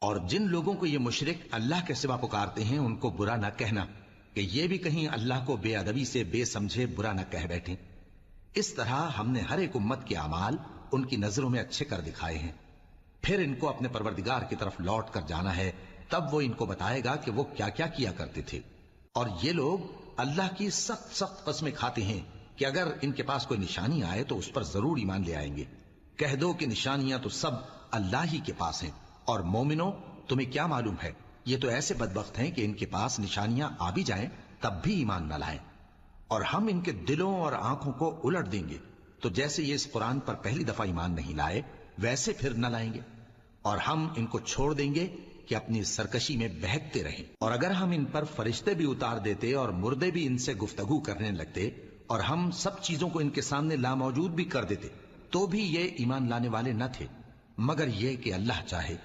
اور جن لوگوں کو یہ مشرک اللہ کے سوا پکارتے ہیں ان کو برا نہ کہنا کہ یہ بھی کہیں اللہ کو بے ادبی سے بے سمجھے برا نہ کہہ بیٹھیں۔ اس طرح ہم نے ہر ایک امت کے اعمال ان کی نظروں میں اچھے کر دکھائے ہیں، پھر ان کو اپنے پروردگار کی طرف لوٹ کر جانا ہے، تب وہ ان کو بتائے گا کہ وہ کیا کیا کیا کرتے تھے۔ اور یہ لوگ اللہ کی سخت سخت قسمیں کھاتے ہیں کہ اگر ان کے پاس کوئی نشانی آئے تو اس پر ضرور ایمان لے آئیں گے۔ کہہ دو کہ نشانیاں تو سب اللہ ہی کے پاس ہیں، اور مومنوں تمہیں کیا معلوم ہے یہ تو ایسے بدبخت ہیں کہ ان کے پاس نشانیاں آ بھی جائیں تب بھی ایمان نہ لائیں، اور ہم ان کے دلوں اور آنکھوں کو الٹ دیں گے، تو جیسے یہ اس قرآن پر پہلی دفعہ ایمان نہیں لائے ویسے پھر نہ لائیں گے، اور ہم ان کو چھوڑ دیں گے کہ اپنی سرکشی میں بہکتے رہیں۔ اور اگر ہم ان پر فرشتے بھی اتار دیتے اور مردے بھی ان سے گفتگو کرنے لگتے اور ہم سب چیزوں کو ان کے سامنے لاموجود بھی کر دیتے تو بھی یہ ایمان لانے والے نہ تھے، مگر یہ کہ اللہ چاہے